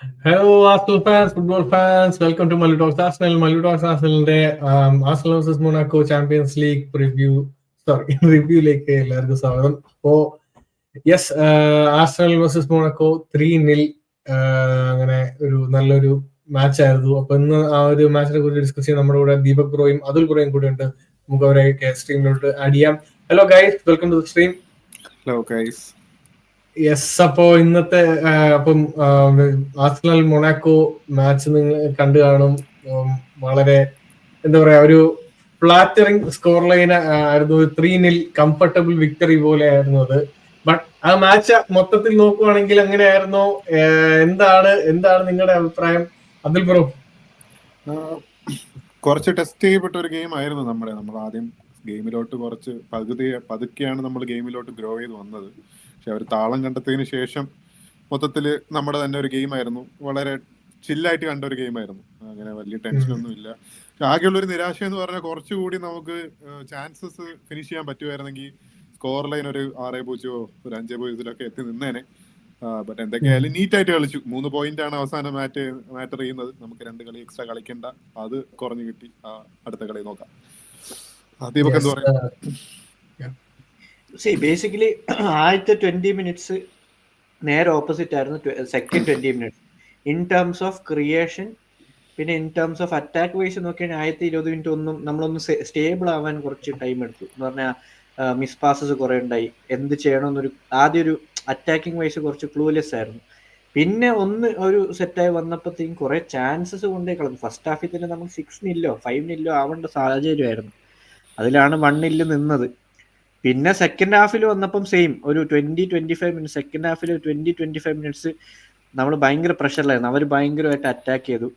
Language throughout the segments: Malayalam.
Hello, Arsenal fans, football fans. Welcome to Malu Talks Arsenal. Malu Talks Arsenalന്റെ Arsenal vs Monaco champions league റിവ്യൂയിലേക്ക് എല്ലാവർക്കും സ്വാഗതം. അപ്പോ ആർസണൽ vs Monaco 3-0 അങ്ങനെ ഒരു നല്ലൊരു മാച്ച് ആയിരുന്നു. അപ്പൊ ഇന്ന് ആ ഒരു മാച്ചിനെ കുറിച്ച് ഡിസ്കസ് ചെയ്യാൻ നമ്മുടെ കൂടെ ദീപക് ബ്രോയും അതുൽ ബ്രോയും കൂടെ ഉണ്ട്. നമുക്ക് അവരെ സ്ട്രീമിലോട്ട് ആഡ് ചെയ്യാം. Hello guys, welcome to the stream. Hello guys. Yes, അപ്പോ ഇന്നത്തെ ആർസണൽ മൊണാക്കോ മാച്ച് നിങ്ങൾ കണ്ടു കാണും. വളരെ എന്താ പറയാ, ഒരു ഫ്ലാറ്ററിംഗ് സ്കോർ ലൈൻ ആയിരുന്നു. 3-0 കംഫർട്ടബിൾ വിക്ടറി പോലെ ആയിരുന്നു അത്. ബട്ട് ആ മാച്ച് മൊത്തത്തിൽ നോക്കുവാണെങ്കിൽ അങ്ങനെയായിരുന്നോ? എന്താണ് നിങ്ങളുടെ അഭിപ്രായം അതുൽ ബ്രോ? കുറച്ച് ടെസ്റ്റ് ചെയ്യപ്പെട്ട ഒരു ഗെയിം ആയിരുന്നു നമ്മൾ ആദ്യം ഗെയിമിലോട്ട് കുറച്ച് പതുക്കെയാണ് നമ്മൾ ഗെയിമിലോട്ട് ഗ്രോ ചെയ്ത് വന്നത്. പക്ഷെ അവർ താളം കണ്ടെത്തിയതിനു ശേഷം മൊത്തത്തില് നമ്മുടെ തന്നെ ഒരു ഗെയിം ആയിരുന്നു. വളരെ ചില്ലായിട്ട് കണ്ട ഒരു ഗെയിം ആയിരുന്നു. അങ്ങനെ വലിയ ടെൻഷനൊന്നും ഇല്ല. ആകെയുള്ളൊരു നിരാശ എന്ന് പറഞ്ഞാൽ കുറച്ചുകൂടി നമുക്ക് ചാൻസസ് ഫിനിഷ് ചെയ്യാൻ പറ്റുമായിരുന്നെങ്കിൽ സ്കോർ ലൈൻ ഒരു 6-0 ഒരു 5-0 എത്തി നിന്നേനെ. ബട്ട് എന്തൊക്കെയായാലും നീറ്റായിട്ട് കളിച്ചു. 3 പോയിന്റ് ആണ് അവസാനം മാറ്റർ ചെയ്യുന്നത്. നമുക്ക് 2 കളി എക്സ്ട്രാ കളിക്കണ്ട, അത് കുറഞ്ഞു കിട്ടി. അടുത്ത കളി നോക്കാം. ദീപക് എന്താ പറയാ? ബേസിക്കലി ആദ്യത്തെ 20 മിനിറ്റ്സ് നേരെ ഓപ്പോസിറ്റ് ആയിരുന്നു second 20 minutes in terms of creation. പിന്നെ in terms of attack wise നോക്കിയാൽ ആദ്യത്തെ 20 മിനിറ്റ് നമ്മളൊന്ന് സ്റ്റേബിൾ ആവാൻ കുറച്ച് ടൈം എടുത്തു. എന്ന് പറഞ്ഞാൽ മിസ് പാസസ് കുറെ ഉണ്ടായി. എന്ത് ചെയ്യണമെന്നൊരു ആദ്യം ഒരു അറ്റാക്കിംഗ് വൈസ് കുറച്ച് ക്ലൂലെസ് ആയിരുന്നു. പിന്നെ ഒരു സെറ്റായി വന്നപ്പോഴത്തേക്കും കുറെ ചാൻസസ് കൊണ്ടേ കളഞ്ഞു. ഫസ്റ്റ് ഹാഫിൽ തന്നെ നമ്മൾ 6-0 5-0 ആവേണ്ട സാഹചര്യമായിരുന്നു. അതിലാണ് 1-0 നിന്നത്. പിന്നെ സെക്കൻഡ് ഹാഫിൽ വന്നപ്പം സെയിം ഒരു 20-25 മിനിറ്റ്സ്, സെക്കൻഡ് ഹാഫിൽ 20-25 മിനിറ്റ്സ് നമ്മൾ ഭയങ്കര പ്രഷറിലായിരുന്നു. അവർ ഭയങ്കരമായിട്ട് അറ്റാക്ക് ചെയ്തു.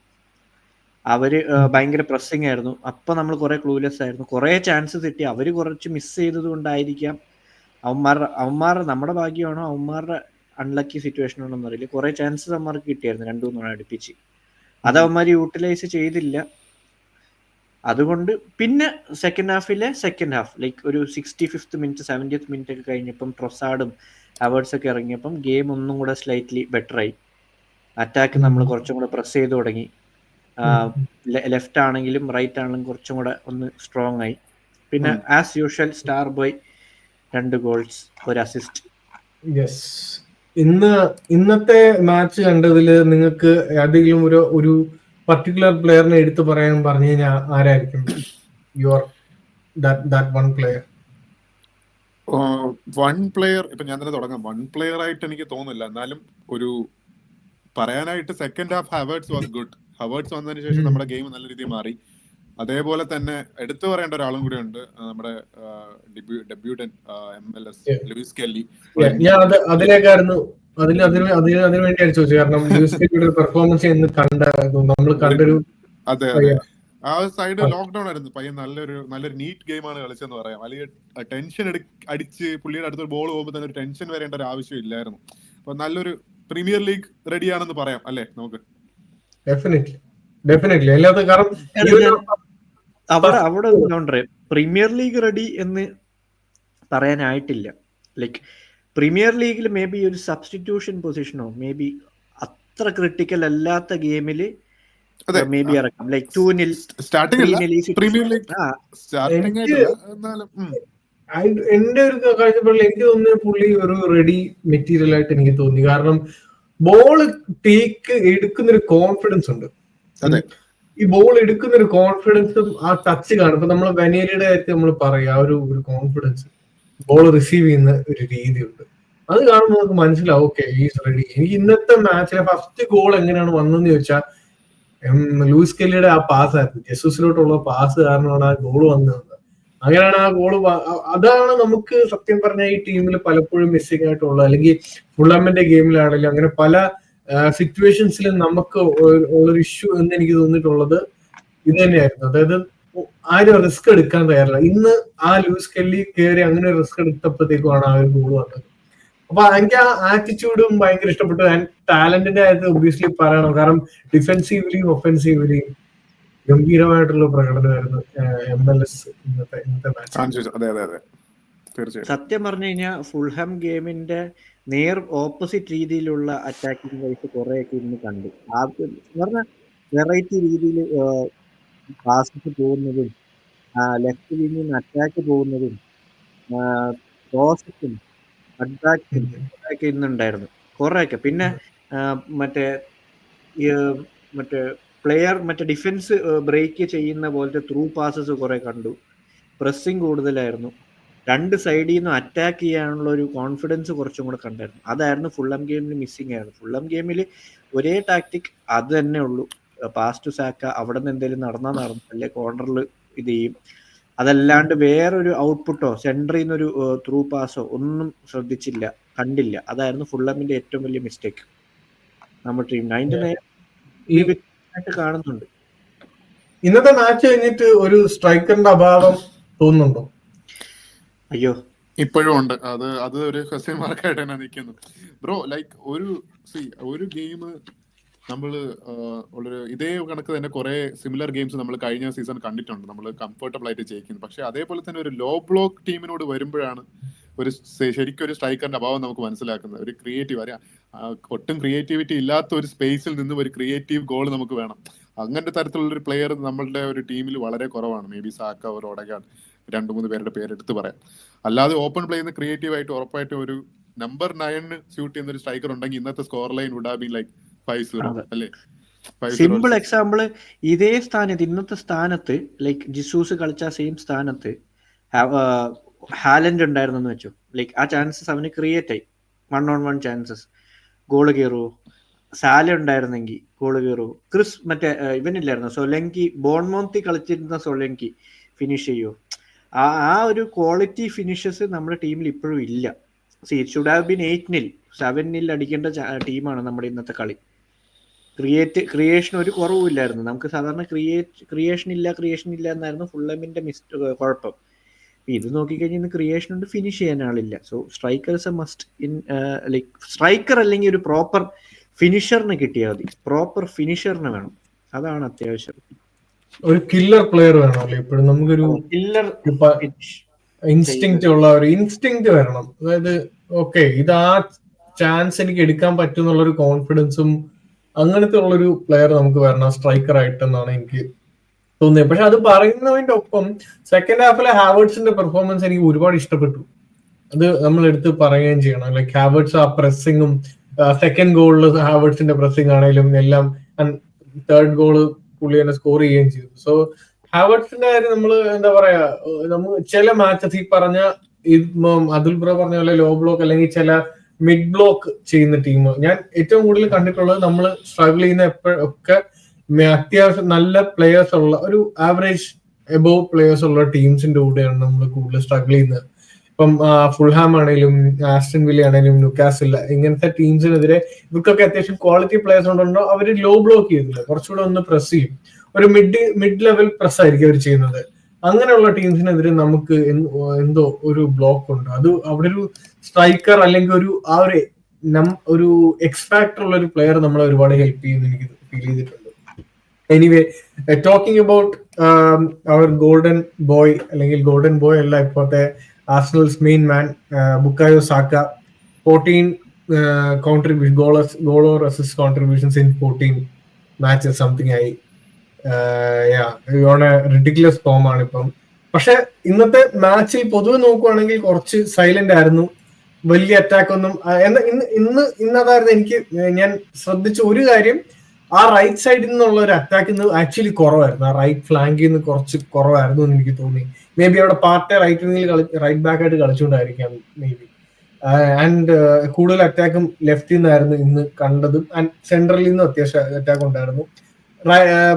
അവര് ഭയങ്കര പ്രസ്സിങ് ആയിരുന്നു. അപ്പൊ നമ്മൾ കുറെ ക്ലൂലെസ് ആയിരുന്നു. കുറെ ചാൻസസ് കിട്ടി. അവര് കുറച്ച് മിസ് ചെയ്തത് കൊണ്ടായിരിക്കാം അവന്മാരുടെ നമ്മുടെ ഭാഗ്യമാണോ അവന്മാരുടെ അൺലക്കി സിറ്റുവേഷൻ ആണോ എന്നറിയില്ല. കുറെ ചാൻസസ് അവന്മാർക്ക് കിട്ടിയായിരുന്നു 2-3 അടുപ്പിച്ച്. അത് അവന്മാർ യൂട്ടിലൈസ് ചെയ്തില്ല. അതുകൊണ്ട് പിന്നെ സെക്കൻഡ് ഹാഫ് ലൈക്ക് ഒരു 65th മിനിറ്റ് 70th മിനിറ്റ് ഒക്കെ കഴിഞ്ഞപ്പം ട്രൊസാർഡും ഹവേർട്സ് ഒക്കെ ഇറങ്ങിയപ്പം ഗെയിം ഒന്നും കൂടെ സ്ലൈറ്റ്ലി ബെറ്റർ ആയി. അറ്റാക്ക് നമ്മൾ കുറച്ചും കൂടെ പ്രസ് ചെയ്ത് തുടങ്ങി. ലെഫ്റ്റ് ആണെങ്കിലും റൈറ്റ് ആണെങ്കിലും കുറച്ചും കൂടെ ഒന്ന് സ്ട്രോങ് ആയി. പിന്നെ as usual star boy 2 goals 1 assist. Yes, ഇന്നത്തെ മാച്ച് കണ്ടതില് നിങ്ങൾക്ക് ഏതെങ്കിലും ഒരു പർട്ടിക്കുലർ പ്ലെയറിനെ എടുത്തു പറയാൻ പറഞ്ഞു കഴിഞ്ഞാൽ ആരായിരിക്കും വൺ പ്ലെയർ? ഇപ്പൊ ഞാൻ തന്നെ തുടങ്ങാം. 1 പ്ലെയർ ആയിട്ട് എനിക്ക് തോന്നുന്നില്ല. എന്നാലും ഒരു പറയാനായിട്ട് second half Havertz was good. Havertz വന്നതിന് ശേഷം നമ്മുടെ ഗെയിം നല്ല രീതിയിൽ മാറി. അതേപോലെ തന്നെ എടുത്തു പറയേണ്ട ഒരാളും കൂടി ഉണ്ട്, നമ്മുടെ ഡെബ്യൂട്ടൻ MLS ലൂയിസ് കെല്ലി. അതിലേക്കായിരുന്നു അതിനു വേണ്ടിയാണ് ചോദിച്ചത്. കാരണം ലൂയിസ് കെല്ലിയുടെ പെർഫോമൻസ് നമ്മൾ കണ്ടൊരു അതെ ആ സൈഡ് ലോക്ക്ഡൌൺ ആയിരുന്നു. പയ്യൻ നല്ലൊരു നീറ്റ് ഗെയിമാണ് കളിച്ചെന്ന് പറയാം. അല്ലെങ്കിൽ ടെൻഷൻ അടിച്ച് പുള്ളിയുടെ അടുത്തൊരു ബോൾ പോകുമ്പോൾ തന്നെ ഒരു ടെൻഷൻ വരേണ്ട ഒരു ആവശ്യം ഇല്ലായിരുന്നു. അപ്പൊ നല്ലൊരു പ്രീമിയർ ലീഗ് റെഡിയാണെന്ന് പറയാം അല്ലേ നമുക്ക്? ഡെഫിനറ്റ്ലി അല്ലാത്ത കാരണം അവിടെ പ്രീമിയർ ലീഗ് റെഡി എന്ന് പറയാനായിട്ടില്ല. ലൈക്ക് പ്രീമിയർ ലീഗിൽ മേ ബി ഒരു സബ്സ്റ്റിറ്റ്യൂഷൻ പൊസിഷനോ മേ ബി അത്ര ക്രിട്ടിക്കൽ അല്ലാത്ത ഗെയിമില് മേ ബി ഇറക്കാം. ലൈക്ക് 2-0 എന്റെ ഒരു കാഴ്ചപ്പാടിൽ എനിക്ക് തോന്നുന്നത് പുള്ളി ഒരു റെഡി മെറ്റീരിയൽ ആയിട്ട് എനിക്ക് തോന്നി. കാരണം ബോള് എടുക്കുന്നൊരു കോൺഫിഡൻസ് ഉണ്ട്. ഈ ബോൾ എടുക്കുന്നൊരു കോൺഫിഡൻസും ആ ടച്ച് കാണും. ഇപ്പൊ നമ്മൾ വെനേരിയുടെ കാര്യത്തിൽ നമ്മൾ പറയാം, ഒരു കോൺഫിഡൻസ്, ബോൾ റിസീവ് ചെയ്യുന്ന ഒരു രീതിയുണ്ട്. അത് കാണുമ്പോൾ നമുക്ക് മനസ്സിലാവും ഓക്കെ ഈസ് റെഡി. എനിക്ക് ഇന്നത്തെ മാച്ചിലെ ഫസ്റ്റ് ഗോൾ എങ്ങനെയാണ് വന്നതെന്ന് ചോദിച്ചാൽ ലൂയിസ് കെല്ലിയുടെ ആ പാസ് ആയിരുന്നു. ജെസൂസിലോട്ടുള്ള പാസ് കാരണമാണ് ആ ഗോൾ വന്നത്. അങ്ങനെയാണ് ആ ഗോള്. അതാണ് നമുക്ക് സത്യം പറഞ്ഞാൽ ഈ ടീമിൽ പലപ്പോഴും മിസ്സിംഗ് ആയിട്ടുള്ളത്. അല്ലെങ്കിൽ ഫുള്ളാമിന്റെ ഗെയിമിലാണെങ്കിലും അങ്ങനെ പല സിറ്റുവേഷൻസിലും നമുക്ക് ഉള്ളൊരു ഇഷ്യൂ എന്ന് എനിക്ക് തോന്നിയിട്ടുള്ളത് ഇത് തന്നെയായിരുന്നു. അതായത് ആരും റിസ്ക് എടുക്കാൻ തയ്യാറില്ല. ഇന്ന് ആ ലൂയിസ് കെല്ലി കയറി അങ്ങനെ റിസ്ക് എടുത്തപ്പോഴത്തേക്കുമാണ് ആ ഒരു ഗോൾ വന്നത്. അപ്പൊ എനിക്ക് ആ ആറ്റിറ്റ്യൂഡും ഭയങ്കര ഇഷ്ടപ്പെട്ടു. ആൻഡ് ടാലന്റിന്റെ കാര്യത്തിൽ ഒബ്വിയസ്ലി പറയണം. കാരണം ഡിഫെൻസീവ്ലിയും ഒഫെൻസീവ്ലിയും ഗംഭീരമായിട്ടുള്ള പ്രകടനമായിരുന്നു MLS ഇന്നത്തെ മാച്ച്. സത്യം പറഞ്ഞു കഴിഞ്ഞാൽ ഫുൾഹാം ഗെയിമിന്റെ നേർ ഓപ്പോസിറ്റ് രീതിയിലുള്ള അറ്റാക്കിംഗ് വൈസ് കുറേയൊക്കെ ഇന്ന് കണ്ടു. പറഞ്ഞാൽ വെറൈറ്റി രീതിയിൽ പാസസ് പോകുന്നതും ലെഫ്റ്റ് വിങ്ങിൽ നിന്ന് അറ്റാക്ക് പോകുന്നതും ക്രോസസും കട്ട്ബാക്സും ഒക്കെ ഇന്നുണ്ടായിരുന്നു കുറേയൊക്കെ. പിന്നെ മറ്റേ മറ്റേ പ്ലെയർ മറ്റേ ഡിഫൻസ് ബ്രേക്ക് ചെയ്യുന്ന പോലത്തെ ത്രൂ പാസസ് കുറെ കണ്ടു. പ്രസ്സിങ് കൂടുതലായിരുന്നു. രണ്ട് സൈഡിൽ നിന്നും അറ്റാക്ക് ചെയ്യാനുള്ള ഒരു കോൺഫിഡൻസ് കുറച്ചും കൂടെ കണ്ടായിരുന്നു. അതായിരുന്നു ഫുള്ളം ഗെയിമിൽ മിസ്സിംഗ് ആയിരുന്നു. ഫുള്ളം ഗെയിമിൽ ഒരേ ടാക്ടിക് അത് തന്നെ ഉള്ളൂ. പാസ് ടു സാക്ക, അവിടെ നിന്ന് എന്തെങ്കിലും നടന്നു അല്ലെ കോർണറിൽ ഇത് ചെയ്യും. അതല്ലാണ്ട് വേറൊരു ഔട്ട്പുട്ടോ സെൻറ്ററിൽ നിന്നൊരു ത്രൂ പാസോ ഒന്നും ശ്രദ്ധിച്ചില്ല, കണ്ടില്ല. അതായിരുന്നു ഫുള്ളമിന്റെ ഏറ്റവും വലിയ മിസ്റ്റേക്ക്. നമ്മുടെ ടീം അതിന്റെ നേരെ കാണുന്നുണ്ട്. ഇന്നത്തെ മാച്ച് കഴിഞ്ഞിട്ട് ഒരു സ്ട്രൈക്കറിന്റെ അഭാവം തോന്നുന്നുണ്ടോ? അയ്യോ, ഇപ്പോഴും ഉണ്ട്. അത് ഒരു ക്വസ്റ്റ്യൻ മാർക്കായിട്ട് തന്നെ നിൽക്കുന്നു ബ്രോ. ലൈക്ക് ഒരു ഗെയിം നമ്മള് ഉള്ളൊരു ഇതേ കണക്ക് തന്നെ കുറെ സിമിലർ ഗെയിംസ് നമ്മൾ കഴിഞ്ഞ സീസൺ കണ്ടിട്ടുണ്ട്. നമ്മൾ കംഫർട്ടബിൾ ആയിട്ട് ജയിക്കുന്നു. പക്ഷെ അതേപോലെ തന്നെ ഒരു ലോ ബ്ലോക്ക് ടീമിനോട് വരുമ്പോഴാണ് ശരിക്കും ഒരു സ്ട്രൈക്കറിന്റെ അഭാവം നമുക്ക് മനസ്സിലാക്കുന്നത്. ഒരു ക്രിയേറ്റീവ് ഒട്ടും ക്രിയേറ്റിവിറ്റി ഇല്ലാത്ത ഒരു സ്പേസിൽ നിന്നും ഒരു ക്രിയേറ്റീവ് ഗോൾ നമുക്ക് വേണം. അങ്ങനത്തെ തരത്തിലുള്ള ഒരു പ്ലെയർ നമ്മളുടെ ഒരു ടീമിൽ വളരെ കുറവാണ്. മേ ബി സാക്ക ഒരു ഓഡഗാർഡ്, 2-3 പേരുടെ പേരെടുത്ത് പറയാം. അല്ലാതെ ഓപ്പൺ പ്ലേ ചെയ്യുന്ന ക്രിയേറ്റീവ് ആയിട്ട് ഉറപ്പായിട്ടും ഒരു നമ്പർ 9 സ്യൂട്ട് ചെയ്യുന്ന ഒരു സ്ട്രൈക്കർ ഉണ്ടെങ്കിൽ ഇന്നത്തെ score line would have been like 5-0 അല്ലേ? സിമ്പിൾ എക്സാമ്പിള് ഇതേ സ്ഥാനത്ത് ഇന്നത്തെ സ്ഥാനത്ത് ലൈക്ക് ജിസൂസ് കളിച്ച സെയിം സ്ഥാനത്ത് ഹാലൻഡ് ഉണ്ടായിരുന്നെന്ന് വെച്ചു. ലൈക്ക് ആ ചാൻസസ് അവന് ക്രിയേറ്റ് ആയി. 1-on-1 chances, goal കയറുമോ? സാല ഉണ്ടായിരുന്നെങ്കിൽ ഗോള് കയറുമോ? ക്രിസ് മറ്റേ ഇവനില്ലായിരുന്നു സൊലങ്കി, ബോൺമൗത്തി കളിച്ചിരുന്ന സൊലങ്കി ഫിനിഷ് ചെയ്യുമോ? ആ ഒരു ക്വാളിറ്റി ഫിനിഷസ് നമ്മുടെ ടീമിൽ ഇപ്പോഴും ഇല്ല. ഇറ്റ് ഷുഡ് ഹാവ് ബീൻ 8-0 7-0 അടിക്കേണ്ട ടീമാണ് നമ്മുടെ ഇന്നത്തെ കളി. ക്രിയേഷൻ ഒരു കുറവുമില്ലായിരുന്നു നമുക്ക്. സാധാരണ ക്രിയേഷൻ ഇല്ല എന്നായിരുന്നു ഫുള്ളമിന്റെ കുഴപ്പം. ഇത് നോക്കിക്കഴിഞ്ഞാൽ ഇന്ന് ക്രിയേഷൻ ഉണ്ട്, ഫിനിഷ് ചെയ്യാൻ ആളില്ല. So striker is A must in like striker അല്ലെങ്കിൽ ഒരു പ്രോപ്പർ ഫിനിഷറിന് കിട്ടിയാൽ മതി. പ്രോപ്പർ ഫിനിഷറിന് വേണം, അതാണ് അത്യാവശ്യം. ഒരു കില്ലർ പ്ലെയർ വേണം അല്ലേ ഇപ്പോഴും? നമുക്കൊരു കില്ലർ ഇൻസ്റ്റിങ്ക്റ്റ് ഉള്ള ഒരു ഇൻസ്റ്റിങ്ക്റ്റ് വരണം. അതായത് ഓക്കെ, ഇത് ആ ചാൻസ് എനിക്ക് എടുക്കാൻ പറ്റും എന്നുള്ളൊരു കോൺഫിഡൻസും അങ്ങനത്തെ ഉള്ളൊരു പ്ലെയർ നമുക്ക് വരണം സ്ട്രൈക്കർ ആയിട്ടെന്നാണ് എനിക്ക് തോന്നിയത്. പക്ഷെ അത് പറയുന്നതിന്റെ ഒപ്പം സെക്കൻഡ് ഹാഫിലെ ഹാവേർട്സിന്റെ പെർഫോമൻസ് എനിക്ക് ഒരുപാട് ഇഷ്ടപ്പെട്ടു. അത് നമ്മൾ എടുത്ത് പറയുകയും ചെയ്യണം. ലൈക്ക് ഹാവേർട്സ് ആ പ്രസ്സിങ്ങും സെക്കൻഡ് ഗോളിൽ ഹാവേർട്സിന്റെ പ്രസ്സിംഗ് ആണെങ്കിലും എല്ലാം, തേർഡ് ഗോള് പുള്ളി തന്നെ സ്കോർ ചെയ്യുകയും ചെയ്തു. സോ ഹാവേർട്സിന്റെ കാര്യം നമ്മൾ എന്താ പറയാ, നമ്മൾ ചില മാച്ചസ് ഈ പറഞ്ഞ അതുൽ ബ്രോ പറഞ്ഞ പോലെ ലോ ബ്ലോക്ക് അല്ലെങ്കിൽ ചില മിഡ് ബ്ലോക്ക് ചെയ്യുന്ന ടീം ഞാൻ ഏറ്റവും കൂടുതൽ കണ്ടിട്ടുള്ളത്, നമ്മൾ സ്ട്രഗിൾ ചെയ്യുന്ന എപ്പോഴൊക്കെ അത്യാവശ്യം നല്ല പ്ലേയേഴ്സ് ഉള്ള ഒരു ആവറേജ് എബോവ് പ്ലേയേഴ്സ് ഉള്ള ടീംസിന്റെ കൂടെയാണ് നമ്മൾ കൂടുതൽ സ്ട്രഗിൾ ചെയ്യുന്നത്. ഇപ്പം ഫുൾഹാം ആണെങ്കിലും ആസ്റ്റൺ വില്ല ആണെങ്കിലും ന്യൂകാസിൽ ഇങ്ങനത്തെ ടീംസിനെതിരെ ഇവർക്കൊക്കെ അത്യാവശ്യം ക്വാളിറ്റി പ്ലേയേഴ്സ് ഉണ്ടോ അവർ ലോ ബ്ലോക്ക് ചെയ്യുന്നില്ല, കുറച്ചുകൂടെ ഒന്ന് പ്രസ് ചെയ്യും. ഒരു മിഡ് ലെവൽ പ്രസ് ആയിരിക്കും അവർ ചെയ്യുന്നത്. അങ്ങനെയുള്ള ടീംസിനെതിരെ നമുക്ക് എന്തോ ഒരു ബ്ലോക്ക് ഉണ്ട്. അത് അവിടെ ഒരു സ്ട്രൈക്കർ അല്ലെങ്കിൽ ഒരു എക്സ്ഫാക്ടർ ഉള്ള ഒരു പ്ലെയർ നമ്മളെ ഒരുപാട് ഹെൽപ്പ് ചെയ്യുന്നു എനിക്ക് ഫീൽ ചെയ്തിട്ടുണ്ട്. Anyway, talking about our golden boy അല്ലെങ്കിൽ ഗോൾഡൻ ബോയ് അല്ല, ഇപ്പോഴത്തെ Arsenal's main man Bukayo Saka 14 contribution goal or assist contributions in 14 matches something ആയി. റിഡിക്കുലസ് ഫോം ആണ് ഇപ്പം. പക്ഷെ ഇന്നത്തെ മാച്ചിൽ പൊതുവെ നോക്കുവാണെങ്കിൽ കുറച്ച് സൈലന്റ് ആയിരുന്നു. വലിയ അറ്റാക്ക് ഒന്നും ഇന്നതായിരുന്നു. ഞാൻ ശ്രദ്ധിച്ച ഒരു കാര്യം, ആ റൈറ്റ് സൈഡിൽ നിന്നുള്ള ഒരു അറ്റാക്ക് ഇന്ന് ആക്ച്വലി കുറവായിരുന്നു. ആ റൈറ്റ് ഫ്ലാങ്കിൽ നിന്ന് കുറച്ച് കുറവായിരുന്നു എന്ന് എനിക്ക് തോന്നി. മേ ബി അവിടെ പാർട്ടി റൈറ്റ് ബാക്ക് ആയിട്ട് കളിച്ചുകൊണ്ടായിരിക്കാം മേ ബി. ആൻഡ് കൂടുതൽ അറ്റാക്കും ലെഫ്റ്റിൽ നിന്നായിരുന്നു ഇന്ന് കണ്ടതും. ആൻഡ് സെൻട്രലിൽ നിന്നും അത്യാവശ്യം അറ്റാക്ക് ഉണ്ടായിരുന്നു.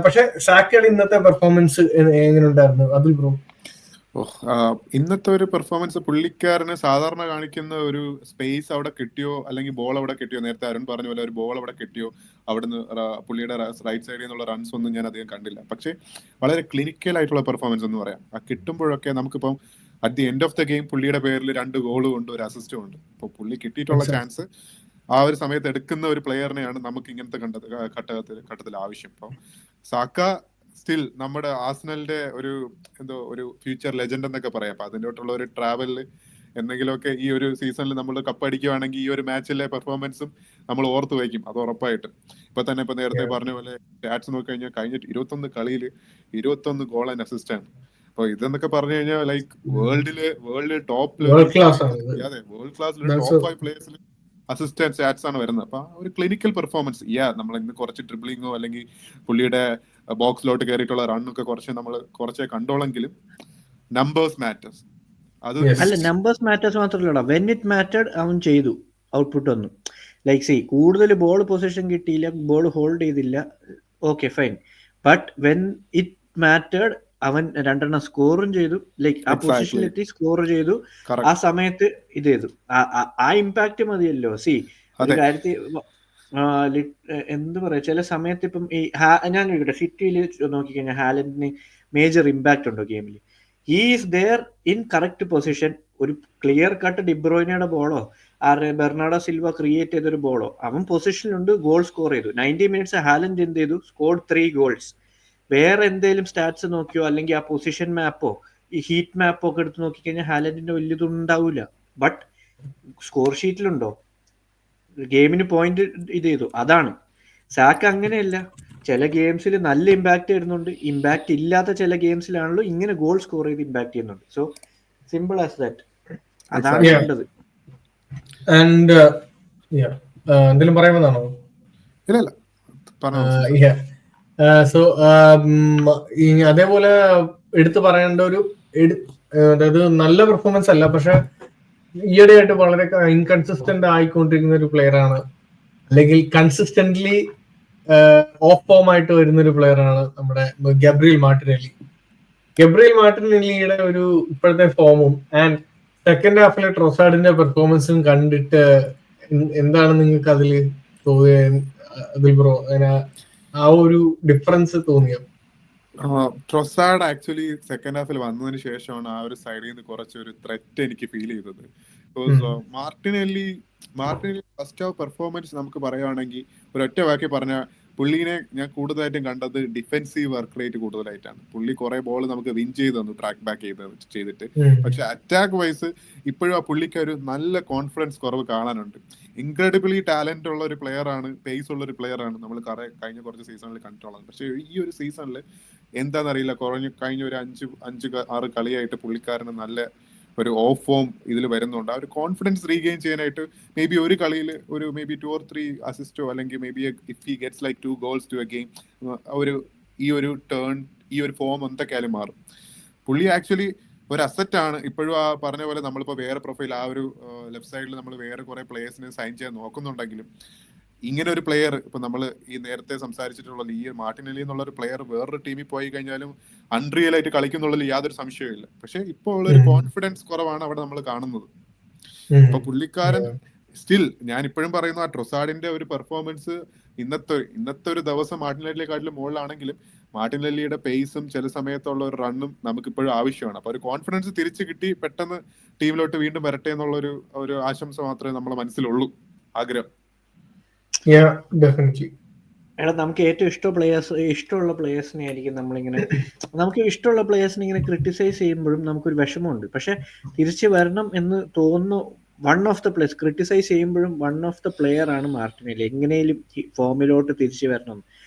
പക്ഷെ സാക്കയുടെ ഇന്നത്തെ പെർഫോമൻസ് എങ്ങനെ ഉണ്ടായിരുന്നു അതുൽ ബ്രോ? ഇന്നത്തെ ഒരു പെർഫോമൻസ് പുള്ളിക്കാരന് സാധാരണ കാണിക്കുന്ന ഒരു സ്പേസ് അവിടെ കിട്ടിയോ, അല്ലെങ്കിൽ ബോൾ അവിടെ കിട്ടിയോ, നേരത്തെ അരുൺ പറഞ്ഞ പോലെ ഒരു ബോൾ അവിടെ കിട്ടിയോ, അവിടുന്ന് പുള്ളിയുടെ റൈറ്റ് സൈഡിൽ നിന്നുള്ള റൺസ് ഒന്നും ഞാൻ അധികം കണ്ടില്ല. പക്ഷെ വളരെ ക്ലിനിക്കൽ ആയിട്ടുള്ള പെർഫോമൻസ് എന്ന് പറയാം. ആ കിട്ടുമ്പോഴൊക്കെ നമുക്കിപ്പം at the end of the game പുള്ളിയുടെ പേരിൽ 2 ഗോളും ഉണ്ട്, ഒരു അസിസ്റ്റും ഉണ്ട്. അപ്പോൾ പുള്ളി കിട്ടിയിട്ടുള്ള ചാൻസ് ആ ഒരു സമയത്ത് എടുക്കുന്ന ഒരു പ്ലെയറിനെയാണ് നമുക്ക് ഇങ്ങനത്തെ ഘട്ടത്തിൽ ആവശ്യം. അപ്പം സാക്ക സ്റ്റിൽ നമ്മുടെ ആർസണലിന്റെ ഒരു ഫ്യൂച്ചർ ലെജൻഡ് എന്നൊക്കെ പറയാം. അപ്പൊ അതിൻ്റെട്ടുള്ള ഒരു ട്രാവലിൽ എന്തെങ്കിലുമൊക്കെ ഈ ഒരു സീസണിൽ നമ്മൾ കപ്പടിക്കുവാണെങ്കിൽ ഈ ഒരു മാച്ചിലെ പെർഫോമൻസും നമ്മൾ ഓർത്ത് വയ്ക്കും, അത് ഉറപ്പായിട്ട്. ഇപ്പൊ നേരത്തെ പറഞ്ഞ പോലെ സ്റ്റാറ്റ്സ് നോക്കി കഴിഞ്ഞാൽ കഴിഞ്ഞ 21 കളിയിൽ 21 ഗോൾ ആൻഡ് അസിസ്റ്റ് ആണ്. അപ്പൊ ഇതെന്നൊക്കെ പറഞ്ഞു കഴിഞ്ഞാൽ ലൈക്ക് വേൾഡില് ടോപ്പ് വേൾഡ് ക്ലാസ് ആണ് ഇത്. അതെ, വേൾഡ് ക്ലാസ്സിൽ ടോപ്പ് 5 പ്ലേയേഴ്സിൽ അസിസ്റ്റ് ആൻഡ് സ്റ്റാറ്റ്സ് ആണ് വരുന്നത്. അപ്പൊ ഒരു ക്ലിനിക്കൽ പെർഫോമൻസ്. നമ്മൾ ഇന്ന് കുറച്ച് ഡ്രിബ്ലിങ്ങോ അല്ലെങ്കിൽ പുള്ളിയുടെ ബോക്സിലോട്ട് കയറിയിട്ടുള്ള റണ്ണൊക്കെ കുറച്ചേ കണ്ടോളെങ്കിലും നമ്പേഴ്സ് മാറ്റേഴ്സ്. അത് അല്ല, നമ്പേഴ്സ് മാറ്റേഴ്സ് മാത്രമല്ല, വെൻ ഇറ്റ് മാറ്റേർഡ് അവൻ ചെയ്തു, ഔട്ട്പുട്ട് വന്നു. ലൈക്ക് കൂടുതൽ ബോൾ പൊസിഷൻ കിട്ടിയില്ല, ബോൾ ഹോൾഡ് ചെയ്തില്ല, okay fine. But when it mattered അവൻ 2 സ്കോറും ചെയ്തു. ലൈക്ക് ആ പൊസിഷനിലെത്തി സ്കോർ ചെയ്തു, ആ സമയത്ത് ഇത് ചെയ്തു. ആ ഇമ്പാക്ട് മതിയല്ലോ. ഒരു കാര്യത്തിൽ എന്ത് പറയാ, ചില സമയത്ത് ഇപ്പം ഈ ഞാൻ ചോദിക്കട്ടെ, സിറ്റിയിൽ നോക്കിക്കഴിഞ്ഞാൽ ഹാലൻഡിന് മേജർ ഇമ്പാക്ട് ഉണ്ടോ ഗെയിമിൽ? He is there in correct position. ഒരു ക്ലിയർ കട്ട് ഡിബ്രോയിനയുടെ ബോളോ ബെർണാഡോ സിൽവ ക്രിയേറ്റ് ചെയ്തൊരു ബോളോ, അവൻ പൊസിഷനിലുണ്ട്, ഗോൾ സ്കോർ ചെയ്തു. 90 മിനിറ്റ്സ് ഹാലൻഡ് എന്ത് ചെയ്തു? Scored 3 goals. വേറെ എന്തെങ്കിലും സ്റ്റാറ്റ്സ് നോക്കിയോ അല്ലെങ്കിൽ ആ പൊസിഷൻ മാപ്പോ ഈ ഹീറ്റ് മാപ്പോ ഒക്കെ എടുത്ത് നോക്കിക്കഴിഞ്ഞാൽ ഹാലൻഡിന്റെ വലിയതൊന്നും ഉണ്ടാവില്ല. ബട്ട് സ്കോർ ഷീറ്റിലുണ്ടോ? ഗെയിമിന് പോയിന്റ് ഇത് ചെയ്തു. അതാണ് സാക്ക്. അങ്ങനെയല്ല, ചില ഗെയിംസിൽ നല്ല ഇമ്പാക്ട് വരുന്നുണ്ട്, ഇമ്പാക്ട് ഇല്ലാത്ത ചില ഗെയിംസിലാണല്ലോ ഇങ്ങനെ ഗോൾ സ്കോർ ചെയ്ത് ഇമ്പാക്ട് ചെയ്യുന്നുണ്ട്. So simple as that. അതാണ് വേണ്ടത്. ആൻഡ് എന്തെങ്കിലും പറയുന്നതാണോ? സോ അതേപോലെ എടുത്തു പറയേണ്ട അതായത് നല്ല പെർഫോമൻസ് അല്ല, പക്ഷെ ഈയിടെയായിട്ട് വളരെ ഇൻകൺസിസ്റ്റന്റ് ആയിക്കൊണ്ടിരിക്കുന്ന ഒരു പ്ലെയർ ആണ്, അല്ലെങ്കിൽ കൺസിസ്റ്റന്റ്ലി ഓഫ് ഫോം ആയിട്ട് വരുന്ന ഒരു പ്ലെയർ ആണ് നമ്മുടെ ഗബ്രിയൽ മാർട്ടിനെല്ലി. ഗബ്രിയൽ ഒരു ഇപ്പോഴത്തെ ഫോമും ആൻഡ് സെക്കൻഡ് ഹാഫിലെ ട്രൊസാർഡിന്റെ പെർഫോമൻസും കണ്ടിട്ട് എന്താണ് നിങ്ങൾക്ക് അതിൽ ബ്രോ ആ ഒരു ഡിഫറൻസ് തോന്നിയോ? ട്രൊസാർഡ് ആക്ച്വലി സെക്കൻഡ് ഹാഫിൽ വന്നതിന് ശേഷമാണ് ആ ഒരു സൈഡിൽ നിന്ന് കുറച്ചൊരു ത്രെറ്റ് എനിക്ക് ഫീൽ ചെയ്തത്. മാർട്ടിനെല്ലി ഫസ്റ്റ് ഹാഫ് പെർഫോമൻസ് നമുക്ക് പറയുകയാണെങ്കിൽ ഒരൊറ്റ വാക്കി പറഞ്ഞാൽ പുള്ളീനെ ഞാൻ കൂടുതലായിട്ടും കണ്ടത് ഡിഫെൻസീവ് വർക്ക് റേറ്റ് കൂടുതലായിട്ടാണ്. പുള്ളി കുറെ ബോൾ നമുക്ക് വിൻ ചെയ്ത് തന്നു ട്രാക്ക് ബാക്ക് ചെയ്തിട്ട്. പക്ഷെ അറ്റാക്ക് വൈസ് ഇപ്പോഴും ആ പുള്ളിക്ക് ഒരു നല്ല കോൺഫിഡൻസ് കുറവ് കാണാനുണ്ട്. ഇൻക്രെഡിബിളി ടാലന്റ് ഉള്ള ഒരു പ്ലെയർ ആണ്, പേസ് ഉള്ള ഒരു പ്ലെയർ ആണ് നമ്മൾ കഴിഞ്ഞ കുറച്ച് സീസണിൽ കണ്ടിട്ടുള്ളത്. പക്ഷെ ഈ ഒരു സീസണിൽ എന്താണെന്നറിയില്ല, കഴിഞ്ഞ ഒരു 5-6 കളിയായിട്ട് പുള്ളിക്കാരന് നല്ല ഒരു ഓഫ് ഫോം ഇതിൽ വരുന്നുണ്ട്. ആ ഒരു കോൺഫിഡൻസ് റീഗെയിൻ ചെയ്യാനായിട്ട് മേ ബി ഒരു കളിയിൽ ഒരു മേ ബി 2 or 3 അസിസ്റ്റോ അല്ലെങ്കിൽ may be if he gets like 2 goals to a game, ഈ ഒരു ഫോം എന്തൊക്കെയാലും മാറും. പുള്ളി ആക്ച്വലി ഒരു അസറ്റ് ആണ്. ഇപ്പോഴും ആ പറഞ്ഞ പോലെ നമ്മളിപ്പോൾ വേറെ പ്രൊഫൈൽ ആ ഒരു ലെഫ്റ്റ് സൈഡിൽ നമ്മൾ വേറെ കുറെ പ്ലേയേഴ്സിനെ സൈൻ ചെയ്യാൻ നോക്കുന്നുണ്ടെങ്കിലും ഇങ്ങനെ ഒരു പ്ലെയർ ഇപ്പൊ നമ്മൾ ഈ നേരത്തെ സംസാരിച്ചിട്ടുള്ള ഈ മാർട്ടിനെല്ലി എന്നുള്ള ഒരു പ്ലെയർ വേറൊരു ടീമിൽ പോയി കഴിഞ്ഞാലും അൺറിയൽ ആയിട്ട് കളിക്കുന്നുള്ളതിൽ യാതൊരു സംശയമില്ല. പക്ഷെ ഇപ്പോൾ ഉള്ള ഒരു കോൺഫിഡൻസ് കുറവാണ് അവിടെ നമ്മൾ കാണുന്നത്. അപ്പൊ പുള്ളിക്കാരൻ സ്റ്റിൽ ഞാൻ ഇപ്പോഴും പറയുന്നു, ആ ട്രൊസാർഡിന്റെ ഒരു പെർഫോമൻസ് ഇന്നത്തെ ഒരു ദിവസം മാർട്ടിനെല്ലിയെക്കാട്ടിലും മുകളിലാണെങ്കിലും മാർട്ടിനെല്ലിയുടെ പേസും ചില സമയത്തുള്ള ഒരു റണ്ണും നമുക്കിപ്പോഴും ആവശ്യമാണ്. അപ്പൊ ഒരു കോൺഫിഡൻസ് തിരിച്ചു കിട്ടി പെട്ടെന്ന് ടീമിലോട്ട് വീണ്ടും വരട്ടെ എന്നുള്ള ഒരു ആശംസ മാത്രമേ നമ്മളെ മനസ്സിലുള്ളൂ, ആഗ്രഹം. എടാ, നമുക്ക് ഏറ്റവും ഇഷ്ടമുള്ള പ്ലേയേഴ്സിനെ ആയിരിക്കും നമ്മളിങ്ങനെ നമുക്ക് ഇഷ്ടമുള്ള പ്ലേയേഴ്സിനെ ഇങ്ങനെ ക്രിട്ടിസൈസ് ചെയ്യുമ്പോഴും നമുക്കൊരു വിഷമമുണ്ട്. പക്ഷെ തിരിച്ചു വരണം എന്ന് തോന്നുന്നു. One of the players criticise ചെയ്യുമ്പോഴും വൺ ഓഫ് ദ പ്ലെയർ ആണ് മാർട്ടിനെല്ലി. എങ്ങനെയും ഫോമിലോട്ട് തിരിച്ചു വരണം.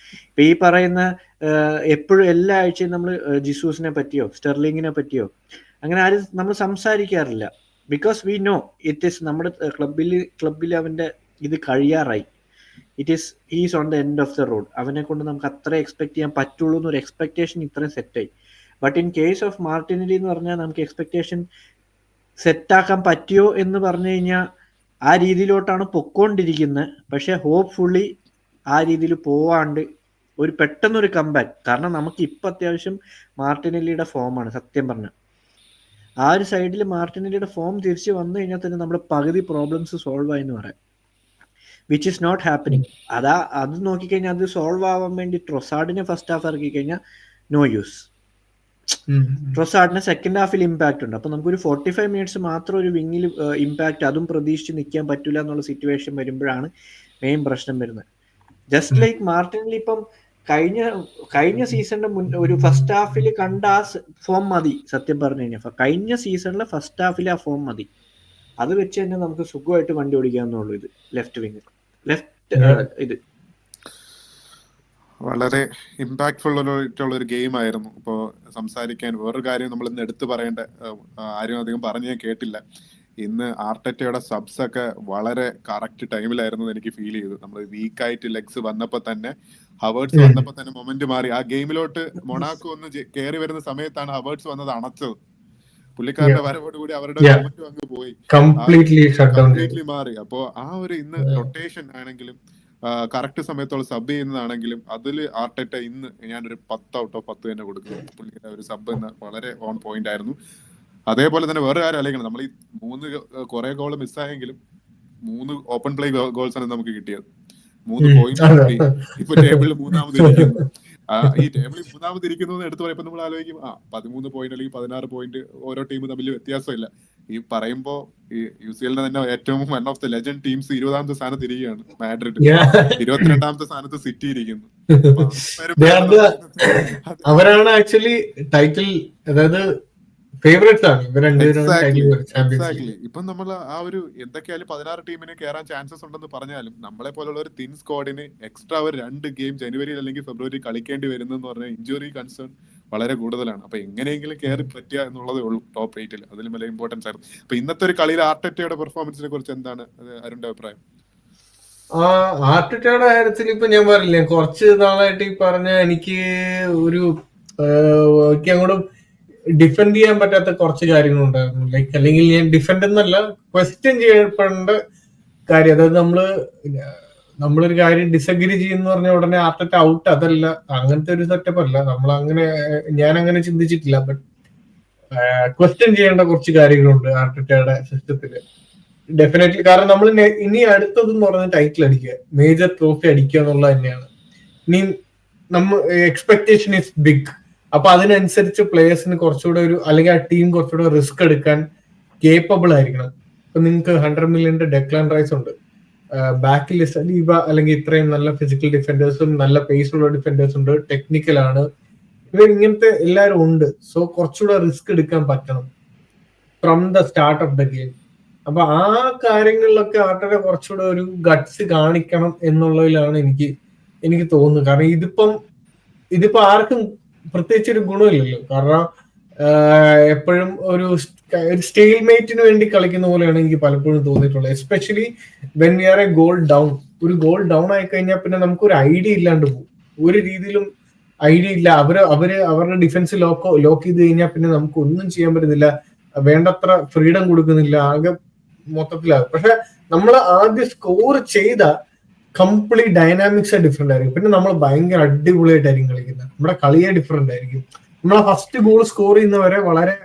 ഇപ്പൊ ഈ പറയുന്ന എപ്പോഴും എല്ലാ ആഴ്ചയും നമ്മൾ ജിസൂസിനെ പറ്റിയോ സ്റ്റെർലിങ്ങിനെ പറ്റിയോ അങ്ങനെ ആരും നമ്മൾ സംസാരിക്കാറില്ല. Because we know it is നമ്മുടെ ക്ലബിൽ അവന്റെ ഇത് കഴിയാറായി. He's on the end of the road. അവനെ കൊണ്ട് നമുക്ക് അത്ര എക്സ്പെക്ട് ചെയ്യാൻ പറ്റുള്ളൂ എന്നൊരു എക്സ്പെക്ടേഷൻ ഇത്രയും സെറ്റായി. But in case of Martinelli എന്ന് പറഞ്ഞാൽ നമുക്ക് എക്സ്പെക്ടേഷൻ സെറ്റാക്കാൻ പറ്റിയോ എന്ന് പറഞ്ഞു കഴിഞ്ഞാൽ ആ രീതിയിലോട്ടാണ് പൊക്കോണ്ടിരിക്കുന്നത്. പക്ഷെ ഹോപ്പ്ഫുള്ളി ആ രീതിയിൽ പോവാണ്ട് ഒരു പെട്ടെന്നൊരു കംബാക്ക്. കാരണം നമുക്ക് ഇപ്പം അത്യാവശ്യം മാർട്ടിനെല്ലിയുടെ ഫോമാണ് സത്യം പറഞ്ഞാൽ. ആ ഒരു സൈഡിൽ മാർട്ടിനെല്ലിയുടെ ഫോം തിരിച്ച് വന്നു കഴിഞ്ഞാൽ തന്നെ നമ്മുടെ പകുതി പ്രോബ്ലംസ് സോൾവ് ആയി എന്ന് പറയാം. Which is not happening. അത് നോക്കിക്കഴിഞ്ഞാൽ അത് സോൾവ് ആവാൻ വേണ്ടി ട്രൊസാർഡിനെ ഫസ്റ്റ് ഹാഫ് ഇറക്കി കഴിഞ്ഞാൽ നോ യൂസ്. ട്രൊസാർഡിന് സെക്കൻഡ് ഹാഫിൽ ഇമ്പാക്ട് ഉണ്ട്. അപ്പൊ നമുക്കൊരു 45 മിനിറ്റ്സ് മാത്രം ഒരു വിങ്ങിൽ ഇമ്പാക്ട് അതും പ്രതീക്ഷിച്ച് നിൽക്കാൻ പറ്റില്ല എന്നുള്ള സിറ്റുവേഷൻ വരുമ്പോഴാണ് മെയിൻ പ്രശ്നം വരുന്നത്. ജസ്റ്റ് ലൈക്ക് മാർട്ടിനെല്ലി ഇപ്പം കഴിഞ്ഞ സീസണിന്റെ ഒരു ഫസ്റ്റ് ഹാഫിൽ കണ്ട ആ ഫോം മതി. സത്യം പറഞ്ഞു കഴിഞ്ഞാൽ കഴിഞ്ഞ സീസണിലെ ഫസ്റ്റ് ഹാഫിൽ ആ ഫോം മതി. അത് വെച്ച് തന്നെ നമുക്ക് സുഖമായിട്ട് വണ്ടി ഓടിക്കാവുന്നുള്ളൂ. ഇത് ലെഫ്റ്റ് വിങ് ഇത് വളരെ ഇമ്പാക്ട്ഫുൾ ആയിട്ടുള്ള ഒരു ഗെയിം ആയിരുന്നു. ഇപ്പോൾ സംസാരിക്കാൻ വേറൊരു കാര്യം നമ്മൾ ഇന്ന് എടുത്തു പറയേണ്ട, ആരും അധികം പറഞ്ഞ് ഞാൻ കേട്ടില്ല, ഇന്ന് ആർട്ടറ്റയുടെ സബ്സ് ഒക്കെ വളരെ കറക്റ്റ് ടൈമിലായിരുന്നു എനിക്ക് ഫീൽ ചെയ്തു. നമ്മൾ വീക്കായിട്ട് ലെഗ്സ് വന്നപ്പോൾ തന്നെ, ഹവേർട്സ് വന്നപ്പോൾ തന്നെ മൊമെന്റ് മാറി. ആ ഗെയിമിലോട്ട് മൊണാക്കോ ഒന്ന് കയറി വരുന്ന സമയത്താണ് ഹവേർട്സ് വന്നത് അണച്ചത്. പുള്ളിക്കാരുടെ വരവോടുകൂടി അവരുടെ മൊമെന്റും അങ്ങ് പോയി, കംപ്ലീറ്റ്ലി മാറി. അപ്പോ ആ ഒരു ഇന്ന് റൊട്ടേഷൻ ആണെങ്കിലും കറക്റ്റ് സമയത്തോളം സബ് ചെയ്യുന്നതാണെങ്കിലും അതിൽ ആർട്ടറ്റ ഇന്ന് ഞാനൊരു 10 out of 10 തന്നെ കൊടുക്കുന്നു. പുള്ളിയുടെ ഒരു സബ് എന്ന് വളരെ ഓൺ പോയിന്റ് ആയിരുന്നു. അതേപോലെ തന്നെ വേറെ കാര്യം അല്ലെങ്കിൽ നമ്മൾ ഈ 3 കുറെ ഗോൾ മിസ്സായെങ്കിലും 3 ഓപ്പൺ പ്ലേ ഗോൾസ് ആണ് നമുക്ക് കിട്ടിയത്. 3 പോയിന്റ് ഇപ്പൊ ടേബിളിൽ 3ാമത് ഇരിക്കുന്നു. ഈ ടേബിളിൽ 3ാമത് ഇരിക്കുന്നു എടുത്തു പറയുമ്പോൾ നമ്മൾ ആലോചിക്കും 13 പോയിന്റ് അല്ലെങ്കിൽ 16 പോയിന്റ് ഓരോ ടീമും തമ്മിൽ വ്യത്യാസമില്ല. ഈ പറയുമ്പോ ഈ UCL തന്നെ ഏറ്റവും one of the legend teams 20ാമത്തെ സ്ഥാനത്ത് ഇരിക്കുകയാണ് മാഡ്രിഡ്. 22ാമത്തെ സ്ഥാനത്ത് സിറ്റി ഇരിക്കുന്നു. അവരാണ് ആക്ച്വലി ടൈറ്റിൽ, അതായത് ഫേവറേറ്റ്സ് ആണ് ഇവർ രണ്ടുപേരും. ഇപ്പം നമ്മൾ ആ ഒരു എന്തൊക്കെയായാലും 16 ടീമിന് കയറാൻ ചാൻസസ് ഉണ്ടെന്ന് പറഞ്ഞാലും നമ്മളെ പോലുള്ള ഒരു തിൻ സ്ക്വാഡിന് എക്സ്ട്രാ ഒരു 2 ഗെയിം ജനുവരി അല്ലെങ്കിൽ ഫെബ്രുവരി കളിക്കേണ്ടി വരുന്നെന്ന് പറഞ്ഞാൽ ഇഞ്ചുറി കൺസേൺ വളരെ കൂടുതലാണ്. അപ്പൊ എങ്ങനെയെങ്കിലും കയറി പറ്റുക എന്നുള്ളതേ ഉള്ളൂ ടോപ്പ് 8-ൽ. അതിലും വലിയ ഇമ്പോർട്ടൻസ് ആയിരുന്നു. അപ്പൊ ഇന്നത്തെ ഒരു കളിയിൽ ആർട്ടറ്റയുടെ പെർഫോമൻസിനെ കുറിച്ച് എന്താണ് അരുണിന്റെ അഭിപ്രായം? ആർട്ടറ്റയുടെ കാര്യത്തിൽ ഇപ്പൊ ഞാൻ പറഞ്ഞില്ലേ, കുറച്ച് നാളായിട്ട് ഈ പറഞ്ഞ എനിക്ക് അങ്ങോട്ട് ഡിഫെൻഡ് ചെയ്യാൻ പറ്റാത്ത കുറച്ച് കാര്യങ്ങളുണ്ടായിരുന്നു. ലൈക്ക് അല്ലെങ്കിൽ ഞാൻ ഡിഫെൻഡ് എന്നല്ല, ക്വസ്റ്റ്യൻ ചെയ്യപ്പെടേണ്ട കാര്യം. അതായത് നമ്മളൊരു കാര്യം ഡിസഗ്രി ചെയ്യുന്ന പറഞ്ഞ ഉടനെ ആർട്ടറ്റ ഔട്ട്, അതല്ല, അങ്ങനത്തെ ഒരു സെറ്റപ്പ് അല്ല. ഞാൻ അങ്ങനെ ചിന്തിച്ചിട്ടില്ല. ബട്ട് ക്വസ്റ്റ്യൻ ചെയ്യേണ്ട കുറച്ച് കാര്യങ്ങളുണ്ട് ആർട്ടറ്റയുടെ സിസ്റ്റത്തില് ഡെഫിനറ്റ്ലി. കാരണം നമ്മൾ ഇനി അടുത്തതെന്ന് പറഞ്ഞ ടൈറ്റിൽ അടിക്കുക, മേജർ ട്രോഫി അടിക്കുക എന്നുള്ളത് തന്നെയാണ്. ഇനി എക്സ്പെക്ടേഷൻ ഇസ് ബിഗ്. അപ്പൊ അതിനനുസരിച്ച് പ്ലേയേഴ്സിന് കുറച്ചുകൂടെ അല്ലെങ്കിൽ ആ ടീം കുറച്ചുകൂടെ റിസ്ക് എടുക്കാൻ കേപ്പബിൾ ആയിരിക്കണം. ഇപ്പൊ നിങ്ങൾക്ക് 100 million ഡെക്ലാൻ റൈസ് ഉണ്ട്, ബാക്കിൽ സലീബ, അല്ലെങ്കിൽ ഇത്രയും നല്ല ഫിസിക്കൽ ഡിഫൻഡേഴ്സും നല്ല പേസ് ഉള്ള ഡിഫൻഡേഴ്സ് ഉണ്ട്, ടെക്നിക്കലാണ്, ഇവർ ഇങ്ങനത്തെ എല്ലാവരും ഉണ്ട്. സോ കുറച്ചുകൂടെ റിസ്ക് എടുക്കാൻ പറ്റണം from the start of the game. അപ്പൊ ആ കാര്യങ്ങളിലൊക്കെ ആർട്ടറ്റ കുറച്ചുകൂടെ ഒരു ഗട്ട്സ് കാണിക്കണം എന്നുള്ളതിലാണ് എനിക്ക് തോന്നുന്നത്. കാരണം ഇതിപ്പോ ആർക്കും പ്രത്യേകിച്ച് ഒരു ഗുണമില്ലല്ലോ. കാരണം എപ്പോഴും ഒരു സ്റ്റെയിൽമേറ്റിന് വേണ്ടി കളിക്കുന്ന പോലെയാണ് എനിക്ക് പലപ്പോഴും തോന്നിയിട്ടുള്ളത്. Especially when we are a goal down. ഒരു ഗോൾ ഡൗൺ ആയി കഴിഞ്ഞാൽ പിന്നെ നമുക്കൊരു ഐഡിയ ഇല്ലാണ്ട് പോകും. ഒരു രീതിയിലും ഐഡിയ ഇല്ല. അവരുടെ ഡിഫൻസ് ലോക്ക് ചെയ്ത് കഴിഞ്ഞാൽ പിന്നെ നമുക്ക് ഒന്നും ചെയ്യാൻ പറ്റുന്നില്ല, വേണ്ടത്ര ഫ്രീഡം കൊടുക്കുന്നില്ല, ആകെ മൊത്തത്തിലാകും. പക്ഷെ നമ്മൾ ആദ്യം സ്കോർ ചെയ്ത കംപ്ലീറ്റ് ഡൈനാമിക്സ് ഡിഫറെന്റ് ആയിരിക്കും. പിന്നെ നമ്മൾ ഭയങ്കര അടിപൊളിയായിട്ടായിരിക്കും കളിക്കുന്നത്, നമ്മുടെ കളിയെ ഡിഫറെന്റ് ആയിരിക്കും. നമ്മളെ ഫസ്റ്റ് ഗോൾ സ്കോർ ചെയ്യുന്നവരെ വളരെ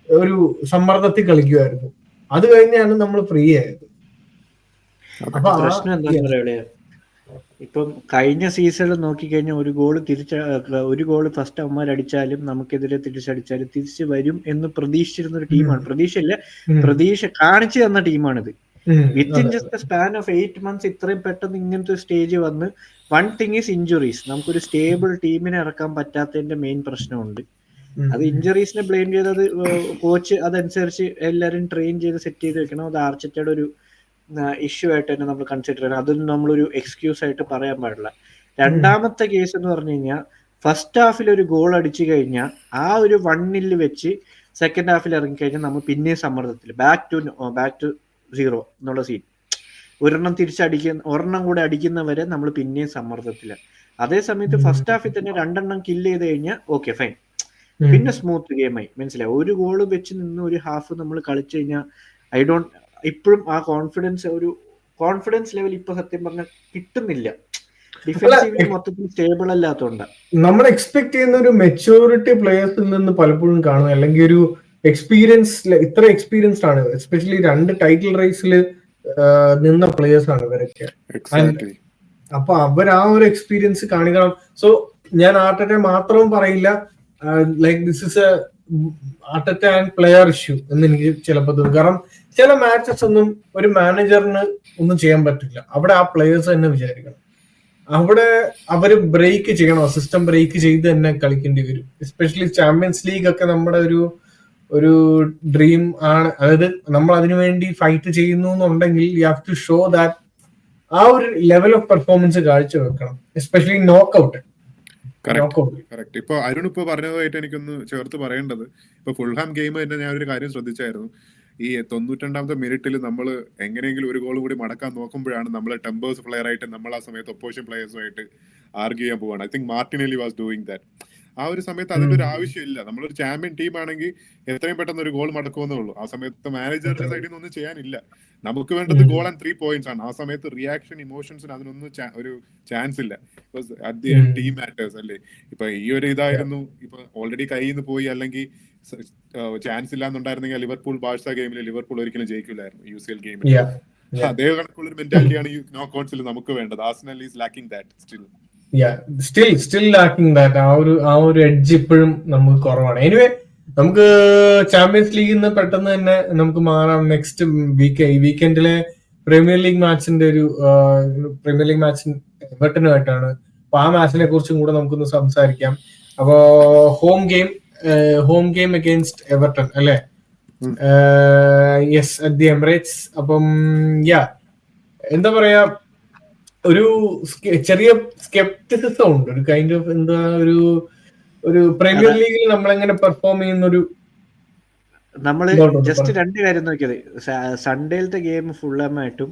ഒരു സമ്മർദ്ദത്തിൽ കളിക്കുമായിരുന്നു. അത് കഴിഞ്ഞാണ് നമ്മൾ ഫ്രീ ആയത്. പ്രശ്നം എന്താണെന്ന് പറയുക, ഇപ്പം കഴിഞ്ഞ സീസണിൽ നോക്കിക്കഴിഞ്ഞാൽ ഒരു ഗോള് ഫസ്റ്റ് അവന്മാർ അടിച്ചാലും നമുക്കെതിരെ തിരിച്ചടിച്ചാലും തിരിച്ചു വരും എന്ന് പ്രതീക്ഷിച്ചിരുന്ന ഒരു ടീമാണ്. പ്രതീക്ഷ കാണിച്ചു തന്ന ടീമാണിത്. Within just span of 8 months ഇത്രയും പെട്ടെന്ന് ഇങ്ങനത്തെ സ്റ്റേജ് വന്ന്. One thing is injuries. നമുക്കൊരു സ്റ്റേബിൾ ടീമിനെ ഇറക്കാൻ പറ്റാത്തതിന്റെ മെയിൻ പ്രശ്നമുണ്ട്. അത് ഇഞ്ചുറീസിനെ ബ്ലെയിം ചെയ്തത് കോച്ച് അതനുസരിച്ച് എല്ലാവരും ട്രെയിൻ ചെയ്ത് സെറ്റ് ചെയ്ത് വെക്കണം. അത് ആർട്ടറ്റയുടെ ഒരു ഇഷ്യൂ ആയിട്ട് തന്നെ നമ്മൾ കൺസിഡർ ചെയ്യണം. അതൊന്നും നമ്മളൊരു എക്സ്ക്യൂസ് ആയിട്ട് പറയാൻ പാടില്ല. രണ്ടാമത്തെ കേസ് എന്ന് പറഞ്ഞു കഴിഞ്ഞാൽ, ഫസ്റ്റ് ഹാഫിൽ ഒരു ഗോൾ അടിച്ചു കഴിഞ്ഞാൽ ആ ഒരു 1-0 വെച്ച് സെക്കൻഡ് ഹാഫിൽ ഇറങ്ങിക്കഴിഞ്ഞാൽ നമ്മൾ പിന്നെയും സമ്മർദ്ദത്തിൽ ബാക്ക് ടു 0 എന്നുള്ള സീൻ. ഒരെണ്ണം കൂടെ അടിക്കുന്നവരെ നമ്മൾ പിന്നെയും സമ്മർദ്ദത്തിലാണ്. അതേ സമയത്ത് ഫസ്റ്റ് ഹാഫിൽ തന്നെ 2 കില്ല് ചെയ്ത് കഴിഞ്ഞാൽ ഓക്കെ ഫൈൻ, പിന്നെ സ്മൂത്ത് ഗെയിമായി. മനസ്സിലായി. ഒരു ഗോള് വെച്ച് നിന്ന് ഒരു ഹാഫ് നമ്മൾ കളിച്ചു കഴിഞ്ഞാൽ ഇപ്പോഴും ആ കോൺഫിഡൻസ് ലെവൽ ഇപ്പൊ സത്യം പറഞ്ഞാൽ കിട്ടുന്നില്ല. ഡിഫെൻസീവ്ലി മൊത്തത്തിൽ സ്റ്റേബിൾ അല്ലാത്തതുകൊണ്ട് നമ്മൾ എക്സ്പെക്ട് ചെയ്യുന്ന ഒരു മെച്യൂരിറ്റി പ്ലേയേഴ്സിൽ നിന്ന് പലപ്പോഴും കാണുക, അല്ലെങ്കിൽ ഒരു ഇത്ര എക്സ്പീരിയൻസ്ഡ് ആണ്. എസ്പെഷ്യലി 2 ടൈറ്റിൽ റേസിൽ നിന്ന പ്ലേയേഴ്സ് ആണ് ഇവരൊക്കെ. അപ്പൊ അവർ ആ ഒരു എക്സ്പീരിയൻസ് കാണിക്കണം. സോ ഞാൻ ആർട്ടറ്റ മാത്രവും പറയില്ല, like this is A Arteta and player issue എന്ന് എനിക്ക് ചിലപ്പോൾ തോന്നും. കാരണം ചില മാച്ചസ് ഒന്നും ഒരു മാനേജറിന് ഒന്നും ചെയ്യാൻ പറ്റില്ല. അവിടെ ആ പ്ലേയേഴ്സ് തന്നെ വിചാരിക്കണം. അവിടെ അവര് ബ്രേക്ക് ചെയ്യണം, സിസ്റ്റം ബ്രേക്ക് ചെയ്ത് തന്നെ കളിക്കേണ്ടി വരും. എസ്പെഷ്യലി ചാമ്പ്യൻസ് ലീഗ് ഒക്കെ നമ്മുടെ ഒരു ഡ്രീം ആണ്. അതായത് നമ്മൾ അതിനു വേണ്ടി ഫൈറ്റ് ചെയ്യുന്നു എന്നുണ്ടെങ്കിൽ you have to show that ആ ഒരു ലെവൽ ഓഫ് പെർഫോമൻസ് കാഴ്ചവെക്കണം, എസ്പെഷ്യലി നോക്കൗട്ട്. കറക്റ്റ്. ഇപ്പൊ അരുൺ ഇപ്പൊ പറഞ്ഞതായിട്ട് എനിക്കൊന്ന് ചേർത്ത് പറയേണ്ടത്, ഇപ്പൊ ഫുൾഹാം ഗെയിം തന്നെ ഞാൻ ഒരു കാര്യം ശ്രദ്ധിച്ചായിരുന്നു. ഈ 92ാമത്തെ മിനിറ്റിൽ നമ്മൾ എങ്ങനെയെങ്കിലും ഒരു ഗോൾ കൂടി മടക്കാൻ നോക്കുമ്പോഴാണ് നമ്മൾ ടെമ്പേഴ്സ് പ്ലെയർ ആയിട്ട് നമ്മൾ ആ സമയത്ത് ഒപ്പോസിഷൻ പ്ലെയേഴ്സുമായിട്ട് ആർഗ്യൂ ചെയ്യാൻ പോവാണ്. I think Martinelli was doing that. ആ ഒരു സമയത്ത് അതിന്റെ ഒരു ആവശ്യമില്ല. നമ്മളൊരു ചാമ്പ്യൻ ടീം ആണെങ്കിൽ എത്രയും പെട്ടെന്ന് ഒരു ഗോൾ മടക്കുമെന്നേ ഉള്ളൂ. ആ സമയത്ത് മാനേജറുടെ സൈഡിൽ നിന്ന് ഒന്നും ചെയ്യാനില്ല. നമുക്ക് വേണ്ടത് ഗോൾ ആൻഡ് 3 points ആണ്. ആ സമയത്ത് റിയാക്ഷൻ ഇമോഷൻസിന് അതിനൊന്നും ഒരു ചാൻസ് ഇല്ല. At the end team matters അല്ലേ. ഇപ്പൊ ഈ ഒരു ഇതായിരുന്നു, ഇപ്പൊ ഓൾറെഡി കയ്യിൽ നിന്ന് പോയി അല്ലെങ്കിൽ ചാൻസ് ഇല്ലാന്നുണ്ടായിരുന്നെങ്കിൽ ലിവർപൂൾ ബാഴ്സ ഗെയിമിൽ ലിവർപൂൾ ഒരിക്കലും ജയിക്കില്ലായിരുന്നു UCL ഗെയിമിൽ. അതേ കണക്കുള്ളൊരു മെന്റാലിറ്റിയാണ് ഈ നോക്കൗട്ട്സിൽ നമുക്ക് വേണ്ടത്. Arsenal is lacking that still lacking that. ആ ഒരു എഡ്ജ് ഇപ്പോഴും നമുക്ക് കുറവാണ്. എനിവേ, നമുക്ക് ചാമ്പ്യൻസ് ലീഗിൽ നിന്ന് പെട്ടെന്ന് തന്നെ നമുക്ക് മാറാം. നെക്സ്റ്റ് വീക്കെൻഡിലെ പ്രീമിയർ ലീഗ് മാച്ചിന്റെ പ്രീമിയർ ലീഗ് മാച്ച് എവർട്ടനുമായിട്ടാണ്. അപ്പൊ ആ മാച്ചിനെ കുറിച്ചും കൂടെ നമുക്കൊന്ന് സംസാരിക്കാം. അപ്പോ ഹോം ഗെയിം അഗെയിൻസ്റ്റ് എവർട്ടൺ അല്ലെ? Yes, at the Emirates. അപ്പം എന്താ പറയാ, ഒരു ചെറിയ സ്കെപ്റ്റിസിസം ഉണ്ട്. ഒരു കൈൻഡ് ഓഫ് എന്താ ഒരു പ്രീമിയർ ലീഗിൽ നമ്മളെങ്ങനെ പെർഫോം ചെയ്യുന്ന നമ്മള് ജസ്റ്റ് 2 കാര്യം നോക്കിയത്. സൺഡേയിലത്തെ ഗെയിം ഫുള്ളമായിട്ടും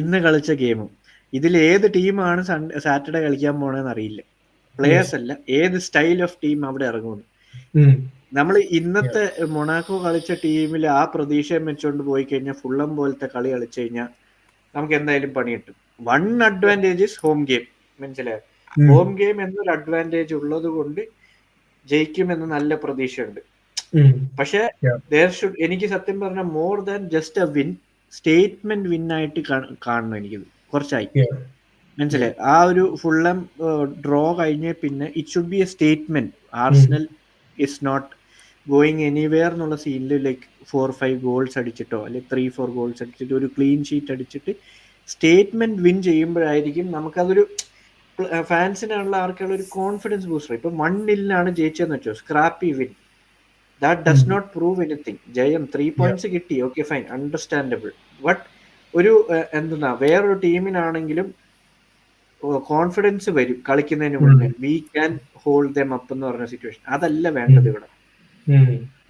ഇന്ന് കളിച്ച ഗെയിമും, ഇതിൽ ഏത് ടീമാണ് സാറ്റർഡേ കളിക്കാൻ പോണെന്ന് അറിയില്ല. പ്ലേയേഴ്സ് അല്ല, ഏത് സ്റ്റൈൽ ഓഫ് ടീം അവിടെ ഇറങ്ങുന്നു. നമ്മൾ ഇന്നത്തെ മൊണാക്കോ കളിച്ച ടീമിൽ ആ പ്രതീക്ഷയും വെച്ചുകൊണ്ട് പോയി കഴിഞ്ഞാൽ ഫുള്ളം പോലത്തെ കളി കളിച്ചു കഴിഞ്ഞാൽ നമുക്ക് എന്തായാലും പണി കിട്ടും. One advantage is home game. മനസ്സിലായോ? ഹോം ഗെയിം എന്നൊരു അഡ്വാൻറ്റേജ് ഉള്ളത് കൊണ്ട് ജയിക്കുമെന്ന് നല്ല പ്രതീക്ഷയുണ്ട്. പക്ഷെ എനിക്ക് സത്യം പറഞ്ഞ more than just A win, statement win ആയിട്ട് കാണണം. എനിക്കിത് കുറച്ചായി. മനസ്സിലായി? ആ ഒരു ഫുള്ളം ഡ്രോ കഴിഞ്ഞ പിന്നെ it should be a statement. Arsenal is not going anywhere എന്നുള്ള സീനിൽ ലൈക്ക് 4-5 ഗോൾസ് അടിച്ചിട്ടോ അല്ലെങ്കിൽ 3-4 ഗോൾസ് അടിച്ചിട്ട് ഒരു ക്ലീൻ ഷീറ്റ് അടിച്ചിട്ട് സ്റ്റേറ്റ്മെന്റ് വിൻ ചെയ്യുമ്പോഴായിരിക്കും നമുക്കതൊരു ഫാൻസിനുള്ള ആർക്കുള്ള ഒരു കോൺഫിഡൻസ് ബൂസ്റ്റർ. ഇപ്പൊ 1-0 ജയിച്ചതെന്ന് വെച്ചോ, scrappy win, that does not prove anything. ജയം 3 points കിട്ടി, ഓക്കെ ഫൈൻ, അണ്ടർസ്റ്റാൻഡബിൾ. ബട്ട് ഒരു വേറൊരു ടീമിനാണെങ്കിലും കോൺഫിഡൻസ് വരും കളിക്കുന്നതിന് മുന്നേ, we can hold dum up എന്ന് പറഞ്ഞ സിറ്റുവേഷൻ. അതല്ല വേണ്ടത് ഇവിടെ.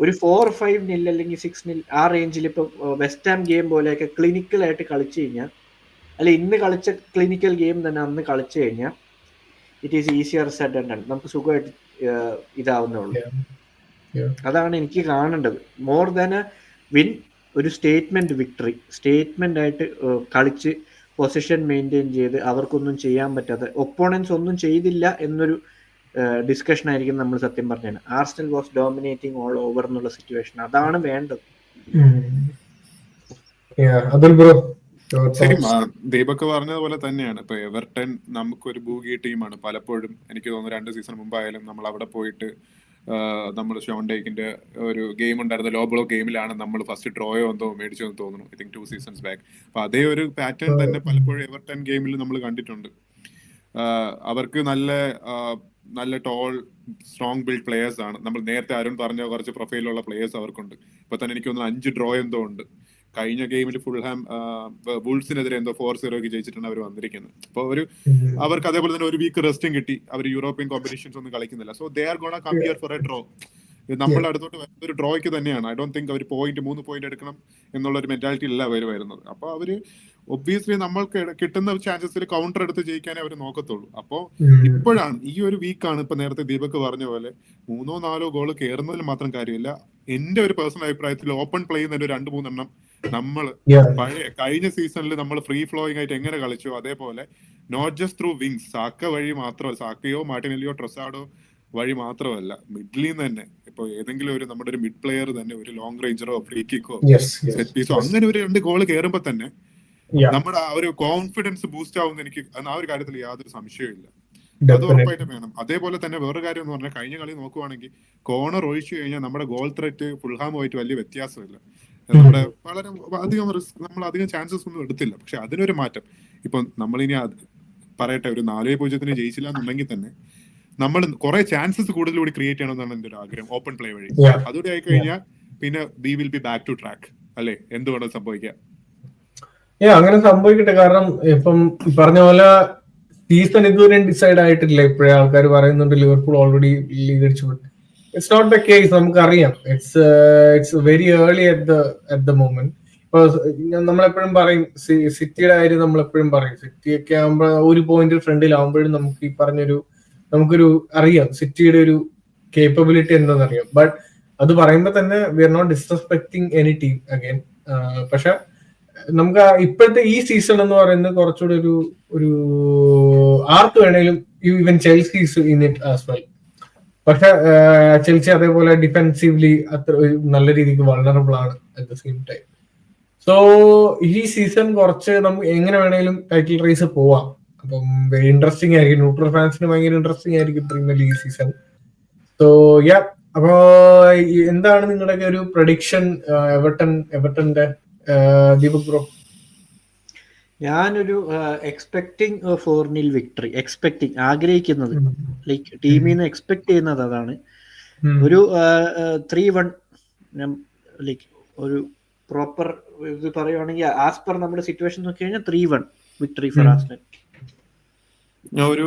ഒരു 4-5-0 അല്ലെങ്കിൽ 6-0 ആ റേഞ്ചിൽ ഇപ്പൊ വെസ്റ്റ് ഹാം ഗെയിം പോലെയൊക്കെ ക്ലിനിക്കലായിട്ട് കളിച്ചു കഴിഞ്ഞാൽ, അല്ല ഇന്ന് കളിച്ച ക്ലിനിക്കൽ ഗെയിം തന്നെ അന്ന് കളിച്ചു കഴിഞ്ഞാൽ it is easier said and done. നമുക്ക് സുഖമായിട്ട് ഇതാവുന്നേ ഉള്ളൂ. അതാണ് എനിക്ക് കാണേണ്ടത്. മോർ ദാൻ എ വിൻ, ഒരു സ്റ്റേറ്റ്മെന്റ് വിക്ടറി, സ്റ്റേറ്റ്മെന്റ് ആയിട്ട് കളിച്ച് പൊസിഷൻ മെയിൻറ്റെയിൻ ചെയ്ത് അവർക്കൊന്നും ചെയ്യാൻ പറ്റാതെ, ഒപ്പോണൻസ് ഒന്നും ചെയ്തില്ല എന്നൊരു ഡിസ്കഷൻ ആയിരിക്കും നമ്മൾ സത്യം പറഞ്ഞാൽ. Arsenal was dominating all over എന്നുള്ള സിറ്റുവേഷൻ, അതാണ് വേണ്ടത്. ശരി, ദീപക് പറഞ്ഞതുപോലെ തന്നെയാണ്. ഇപ്പൊ എവർട്ടൺ നമുക്കൊരു ബൂഗി ടീമാണ്. പലപ്പോഴും എനിക്ക് തോന്നുന്നു 2 സീസൺ മുമ്പായാലും നമ്മൾ അവിടെ പോയിട്ട് നമ്മൾ ഷോൺ ഡേക്കിന്റെ ഒരു ഗെയിം ഉണ്ടായിരുന്ന ലോ ബ്ലോക്ക് ഗെയിമിലാണ് നമ്മൾ ഫസ്റ്റ് ഡ്രോയോ എന്തോ മേടിച്ചെന്ന് തോന്നുന്നു. I think 2 seasons back. അപ്പൊ അതേ ഒരു പാറ്റേൺ തന്നെ പലപ്പോഴും എവർട്ടൺ ഗെയിമിൽ നമ്മൾ കണ്ടിട്ടുണ്ട്. അവർക്ക് നല്ല ടോൾ സ്ട്രോങ് ബിൽഡ് പ്ലേയേഴ്സ് ആണ്. നമ്മൾ നേരത്തെ അരുൺ പറഞ്ഞ കുറച്ച് പ്രൊഫൈലുള്ള പ്ലേയേഴ്സ് അവർക്കുണ്ട്. ഇപ്പൊ തന്നെ എനിക്ക് തോന്നുന്നു 5 ഡ്രോ എന്തോ ഉണ്ട്. കഴിഞ്ഞ ഗെയിമിൽ ഫുൾഹാം ബുൾസിനെതിരെ എന്തോ 4-0 ജയിച്ചിട്ടാണ് അവർ വന്നിരിക്കുന്നത്. അപ്പോൾ അവർക്ക് അതേപോലെ തന്നെ ഒരു വീക്ക് റെസ്റ്റും കിട്ടി. അവർ യൂറോപ്യൻ കോമ്പറ്റീഷൻസ് ഒന്നും കളിക്കുന്നില്ല. So they are gonna come here for a draw. നമ്മൾ അടുത്തോട്ട് വരുന്ന ഒരു ഡ്രോയ്ക്ക് തന്നെയാണ്. ഐ ഡോണ്ട് തിങ്ക് അവർ 3 പോയിന്റ് എടുക്കണം എന്നുള്ളൊരു മെന്റാലിറ്റി അല്ല അവർ വരുന്നത്. അപ്പോൾ അവര് ഒബ്വിയസ്ലി നമ്മൾക്ക് കിട്ടുന്ന ചാൻസസിൽ കൗണ്ടർ എടുത്ത് ജയിക്കാനേ അവർ നോക്കത്തുള്ളൂ. അപ്പോൾ ഇപ്പോഴാണ് ഈ ഒരു വീക്കാണ്, ഇപ്പൊ നേരത്തെ ദീപക് പറഞ്ഞ പോലെ 3-4 ഗോൾ കയറുന്നതിൽ മാത്രം കാര്യമില്ല. എന്റെ ഒരു പേഴ്സണൽ അഭിപ്രായത്തിൽ ഓപ്പൺ പ്ലേ ചെയ്യുന്ന 2-3 എണ്ണം നമ്മൾ കഴിഞ്ഞ സീസണിൽ നമ്മൾ ഫ്രീ ഫ്ലോയിങ് ആയിട്ട് എങ്ങനെ കളിച്ചോ അതേപോലെ not just through wings, Saka വഴി മാത്രമല്ല, സാക്കയോ മാർട്ടിനെല്ലിയോ ട്രൊസാഡോ വഴി മാത്രമല്ല, മിഡിലിൽ നിന്ന് തന്നെ ഇപ്പൊ ഏതെങ്കിലും ഒരു നമ്മുടെ ഒരു മിഡ് പ്ലെയർ തന്നെ ഒരു ലോങ് റേഞ്ചറോ ഫ്രീ കിക്കോ സെറ്റ് പീസോ അങ്ങനെ ഒരു 2 ഗോൾ കയറുമ്പോ തന്നെ നമ്മുടെ ആ ഒരു കോൺഫിഡൻസ് ബൂസ്റ്റ് ആവുന്ന എനിക്ക് ആ ഒരു കാര്യത്തിൽ യാതൊരു സംശയവും. അത് ഉറപ്പായിട്ടും വേണം. അതേപോലെ തന്നെ വേറൊരു കാര്യം എന്ന് പറഞ്ഞാൽ കഴിഞ്ഞ കളി നോക്കുവാണെങ്കിൽ കോർണർ ഒഴിച്ചു കഴിഞ്ഞാൽ നമ്മുടെ ഗോൾ ത്രെറ്റ് ഫുൾഹാമുമായിട്ട് വലിയ വ്യത്യാസമില്ല. നമ്മുടെ വളരെ നമ്മൾ അധികം ചാൻസസ് ഒന്നും എടുത്തില്ല. പക്ഷെ അതിനൊരു മാറ്റം ഇപ്പൊ നമ്മളിനി പറയട്ടെ, ഒരു 4-0 ജയിച്ചില്ല എന്നുണ്ടെങ്കിൽ തന്നെ നമ്മൾ കുറെ ചാൻസസ് കൂടുതൽ കൂടി ക്രിയേറ്റ് ചെയ്യണമെന്നാണ് എന്റെ ഒരു ആഗ്രഹം ഓപ്പൺ പ്ലേ വഴി. അതുകൂടി ആയിക്കഴിഞ്ഞാൽ പിന്നെ we will be back to track അല്ലേ? എന്തുകൊണ്ടും സംഭവിക്കാം. അങ്ങനെ സംഭവിക്കട്ടെ. കാരണം ഇപ്പം പറഞ്ഞ പോലെ സീസൺ ഇതുവരെ ഡിസൈഡ് ആയിട്ടില്ല. ഇപ്പോഴേ ആൾക്കാർ പറയുന്നുണ്ട് ലിവർപൂൾ ഓൾറെഡി ലീഗ് അടിച്ചു. It's not the case. നമുക്കറിയാം it's very early at the moment. ഇപ്പൊ നമ്മളെപ്പോഴും പറയും സിറ്റിയുടെ കാര്യം നമ്മളെപ്പോഴും പറയും. സിറ്റി ഒക്കെ ആകുമ്പോൾ ഒരു പോയിന്റ് ഫ്രണ്ടിലാവുമ്പോഴും നമുക്ക് ഈ നമുക്കൊരു അറിയാം സിറ്റിയുടെ ഒരു കേപ്പബിലിറ്റി എന്താണെന്നറിയാം. ബട്ട് അത് പറയുമ്പോൾ തന്നെ we are not disrespecting any team again. പക്ഷെ നമുക്ക് ഇപ്പോഴത്തെ ഈ സീസൺ എന്ന് പറയുന്നത് കുറച്ചുകൂടി ഒരു ആർക്ക് വേണേലും even Chelsea in it as well. പക്ഷെ ചെൽസി അതേപോലെ ഡിഫെൻസീവ്ലി അത്ര നല്ല രീതിക്ക് വൾണറബിൾ ആണ് at the same time. So ഈ സീസൺ കുറച്ച് നമുക്ക് എങ്ങനെ വേണേലും ടൈറ്റിൽ റേസ് പോവാം. അപ്പം വെരി ഇൻട്രസ്റ്റിംഗ് ആയിരിക്കും. ന്യൂട്രൽ ഫാൻസിന് ഭയങ്കര ഇൻട്രസ്റ്റിംഗ് ആയിരിക്കും പ്രീമിയർ ലീഗ് സീസൺ. സോ അപ്പോ എന്താണ് നിങ്ങളുടെയൊക്കെ ഒരു പ്രഡിക്ഷൻ എവർട്ടന്റെ ദീപക് ബ്രോ? ഞാനൊരു എക്സ്പെക്ടിങ് 4-0 വിക്ടറി ആഗ്രഹിക്കുന്നത്, ലൈക്ക് ടീമിൽ നിന്ന് എക്സ്പെക്ട് ചെയ്യുന്നത് അതാണ്. ഒരു 3-1 ലൈക്ക് ഒരു പ്രോപ്പർ ഇത് പറയുവാണെങ്കിൽ ആസ് പെർ നമ്മുടെ സിറ്റുവേഷൻ നോക്കി കഴിഞ്ഞാൽ 3-1 വിക്ടറി ഫോർ ആർസണൽ. ഒരു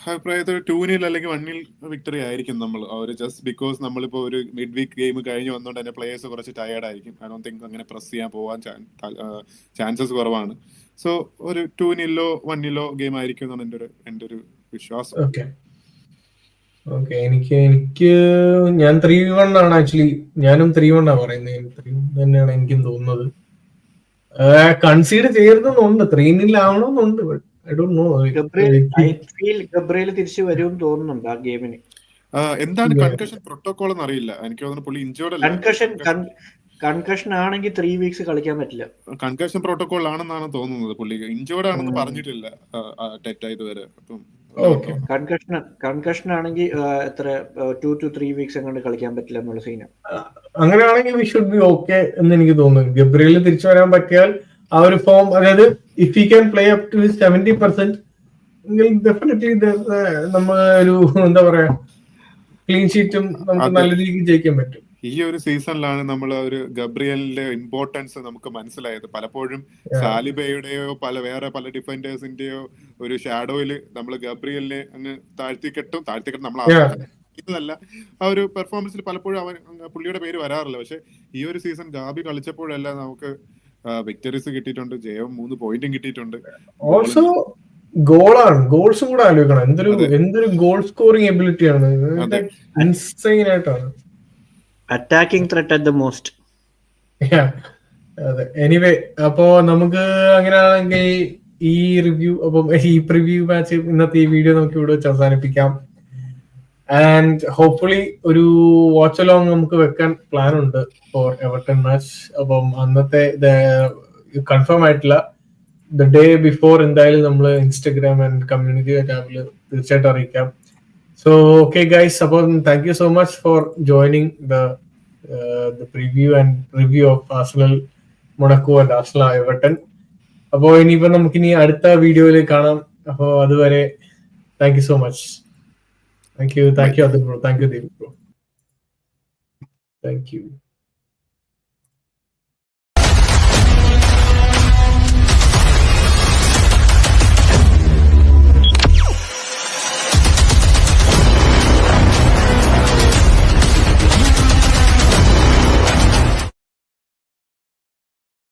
അഭിപ്രായത്തിൽ 2-0 അല്ലെങ്കിൽ 1-0 വിക്ടറി ആയിരിക്കും നമ്മൾ. ജസ്റ്റ് ബിക്കോസ് നമ്മളിപ്പോ ഒരു മിഡ് വീക്ക് ഗെയിം കഴിഞ്ഞ് വന്നോണ്ട് തന്നെ പ്ലേയേഴ്സ് കുറച്ച് ടയേർഡ് ആയിരിക്കും. ഐ ഡോണ്ട് തിങ്ക് അങ്ങനെ പ്രസ് ചെയ്യാൻ പോവാൻ ചാൻസസ് കുറവാണ്. സോ ഒരു 2-0 1-0 ഗെയിം ആയിരിക്കും എന്നാണ് എന്റെ ഒരു വിശ്വാസം. എനിക്ക് ഞാൻ 3-1 ആണ് ആക്ച്വലി. ഞാനും 3-1 ആണ് പറയുന്നത്. 3-1 തന്നെയാണ് എനിക്കും തോന്നുന്നത്. കൺസീഡ് ചെയ്യരുതെന്നുണ്ട്, 3-0 ആവണമെന്നുണ്ട്. ഗബ്രിയേൽ തിരിച്ചു വരും തോന്നുന്നുണ്ട് ആ ഗെയിമിന്. എന്താണ് കൺകഷൻ പ്രോട്ടോകോൾ എന്ന് അറിയില്ല. എനിക്ക് തോന്നുന്നു പുള്ളി ഇൻജേർഡ് അല്ല. കൺകഷൻ ആണെങ്കിൽ 3 വീക്സ് കളിക്കാൻ പറ്റില്ല. കൺകഷൻ പ്രോട്ടോകോൾ ആണെന്നാണ് തോന്നുന്നത്. പുള്ളി ഇൻജേർഡ് ആണെന്ന് പറഞ്ഞിട്ടില്ല ടെറ്റ ഇതുവരെ. കൺകഷൻ ആണെങ്കിൽ എത്ര 2 to 3 വീക്സ് അങ്ങോട്ട് കളിക്കാൻ പറ്റില്ല എന്നുള്ള സീനാണ്. അങ്ങനെയാണെങ്കിൽ വി ഷുഡ് ബി ഓക്കെ എന്ന് എനിക്ക് തോന്നുന്നു. ഗബ്രിയേൽ തിരിച്ചു വരാൻ പറ്റിയാൽ ആ ഒരു ഫോം, അതായത് if he can play up to 70% definitely നമ്മൾ ഒരു എന്താ പറയാ ക്ലീൻ ഷീറ്റും നമുക്ക് നല്ല രീതിക്ക് ജയിക്കാൻ പറ്റും. ഈ ഒരു സീസണിലാണ് നമ്മൾ ഒരു ഗബ്രിയലിന്റെ ഇമ്പോർട്ടൻസ് നമുക്ക് മനസ്സിലായത്. പലപ്പോഴും സാലിബയുടെയോ വേറെ പല ഡിഫൻഡേഴ്സിന്റെയോ ഒരു ഷാഡോയില് നമ്മൾ ഗബ്രിയലിനെ അങ്ങ് താഴ്ത്തിക്കെട്ടും നമ്മൾ ഇതല്ല ആ ഒരു പെർഫോമൻസിൽ പലപ്പോഴും പുള്ളിയുടെ പേര് വരാറില്ല. പക്ഷെ ഈ ഒരു സീസൺ ഗാബി കളിച്ചപ്പോഴെല്ലാം നമുക്ക് വിക്ടറീസ് കിട്ടിയിട്ടുണ്ട്, ജയവും 3 പോയിന്റും കിട്ടിയിട്ടുണ്ട്. ഓൾസോ ഗോൾസും കൂടെ ആലോചിക്കണം. എന്തൊരു ഗോൾ സ്കോറിംഗ് എബിലിറ്റി ആണ്, ഇൻസൈൻ ആയിട്ടാണ്. Attacking threat at the most. അതെ. എനിവേ, അപ്പോ നമുക്ക് അങ്ങനെയാണെങ്കിൽ ഈ പ്രിവ്യൂ മാച്ച് ഇന്നത്തെ ഈ വീഡിയോ നമുക്ക് ഇവിടെ വെച്ച് അവസാനിപ്പിക്കാം. ആൻഡ് ഹോപ്പ്ഫുള്ളി ഒരു വാച്ച് അലോങ് നമുക്ക് വെക്കാൻ പ്ലാൻ ഉണ്ട് ഫോർ എവർട്ടൺ മാച്ച്. അപ്പം അന്നത്തെ കൺഫേം ആയിട്ടില്ല. ദ ഡേ ബിഫോർ എന്തായാലും നമ്മൾ ഇൻസ്റ്റഗ്രാം ആൻഡ് കമ്മ്യൂണിറ്റി ടാബിൽ തീർച്ചയായിട്ടും അറിയിക്കാം. So okay guys, thank you so much for joining the preview and review of Arsenal Monaco and Arsenal Everton. അപ്പോൾ ഇനിയിപ്പോ നമുക്കിനി അടുത്ത വീഡിയോയിൽ കാണാം. അപ്പോൾ അതുവരെ thank you so much. Thank you Atul bro. Thank you Deepak bro. Thank U.